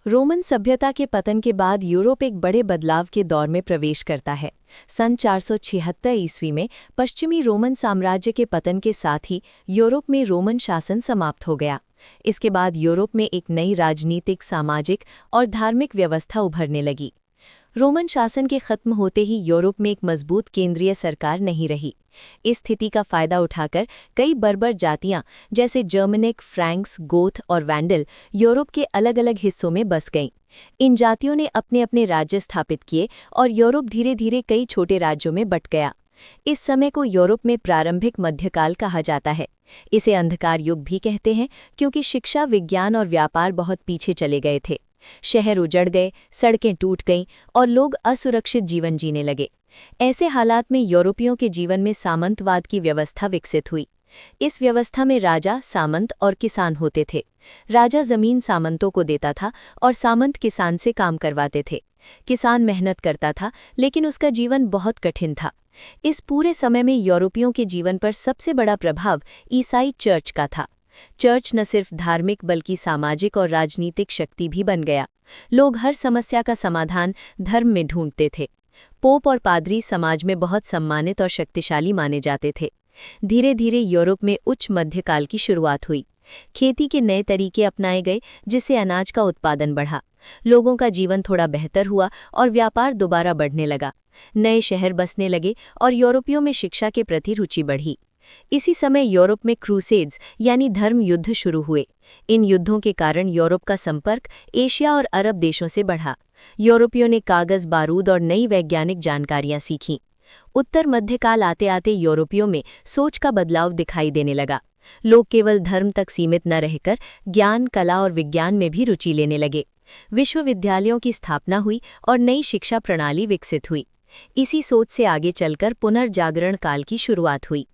Roman सभ्यता के पतन के बाद यूरोप एक बड़े बदलाव के दौर में प्रवेश करता है। सन 476 ईस्वी में पश्चिमी रोमन साम्राज्य के पतन के साथ ही यूरोप में रोमन शासन समाप्त हो गया। इसके बाद यूरोप में एक नई राजनीतिक, सामाजिक और धार्मिक व्यवस्था उभरने लगी। रोमन शासन के खत्म होते ही यूरोप में एक मजबूत केंद्रीय सरकार नहीं रही। इस स्थिति का फायदा उठाकर कई बर्बर जातियां जैसे जर्मनिक, फ्रैंक्स, गोथ और वैंडल यूरोप के अलग अलग हिस्सों में बस गईं। इन जातियों ने अपने अपने राज्य स्थापित किए और यूरोप धीरे धीरे कई छोटे राज्यों में बंट गया। इस समय को यूरोप में प्रारंभिक मध्यकाल कहा जाता है। इसे अंधकार युग भी कहते हैं क्योंकि शिक्षा, विज्ञान और व्यापार बहुत पीछे चले गए थे। शहर उजड़ गए, सड़कें टूट गईं और लोग असुरक्षित जीवन जीने लगे। ऐसे हालात में यूरोपियों के जीवन में सामंतवाद की व्यवस्था विकसित हुई। इस व्यवस्था में राजा, सामंत और किसान होते थे। राजा जमीन सामंतों को देता था और सामंत किसान से काम करवाते थे। किसान मेहनत करता था लेकिन उसका जीवन बहुत कठिन था। इस पूरे समय में यूरोपियों के जीवन पर सबसे बड़ा प्रभाव ईसाई चर्च का था। चर्च न सिर्फ धार्मिक बल्कि सामाजिक और राजनीतिक शक्ति भी बन गया। लोग हर समस्या का समाधान धर्म में ढूंढते थे। पोप और पादरी समाज में बहुत सम्मानित और शक्तिशाली माने जाते थे। धीरे धीरे यूरोप में उच्च मध्यकाल की शुरुआत हुई। खेती के नए तरीके अपनाए गए जिससे अनाज का उत्पादन बढ़ा। लोगों का जीवन थोड़ा बेहतर हुआ और व्यापार दोबारा बढ़ने लगा। नए शहर बसने लगे और यूरोपियों में शिक्षा के प्रति रुचि बढ़ी। इसी समय यूरोप में क्रूसेड्स यानी धर्म युद्ध शुरू हुए। इन युद्धों के कारण यूरोप का संपर्क एशिया और अरब देशों से बढ़ा। यूरोपियों ने कागज, बारूद और नई वैज्ञानिक जानकारियां सीखीं। उत्तर मध्यकाल आते आते यूरोपियों में सोच का बदलाव दिखाई देने लगा। लोग केवल धर्म तक सीमित न रहकर ज्ञान, कला और विज्ञान में भी रुचि लेने लगे। विश्वविद्यालयों की स्थापना हुई और नई शिक्षा प्रणाली विकसित हुई। इसी सोच से आगे चलकर पुनर्जागरण काल की शुरुआत हुई।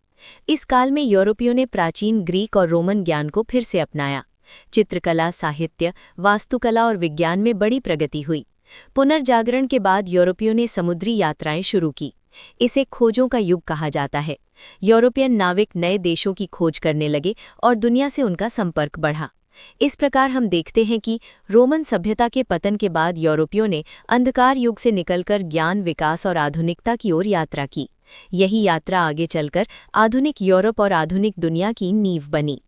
इस काल में यूरोपियों ने प्राचीन ग्रीक और रोमन ज्ञान को फिर से अपनाया। चित्रकला, साहित्य, वास्तुकला और विज्ञान में बड़ी प्रगति हुई। पुनर्जागरण के बाद यूरोपियों ने समुद्री यात्राएं शुरू की। इसे खोजों का युग कहा जाता है। यूरोपियन नाविक नए देशों की खोज करने लगे और दुनिया से उनका संपर्क बढ़ा। इस प्रकार हम देखते हैं कि रोमन सभ्यता के पतन के बाद यूरोपियों ने अंधकार युग से निकलकर ज्ञान, विकास और आधुनिकता की ओर यात्रा की। यही यात्रा आगे चलकर आधुनिक यूरोप और आधुनिक दुनिया की नींव बनी।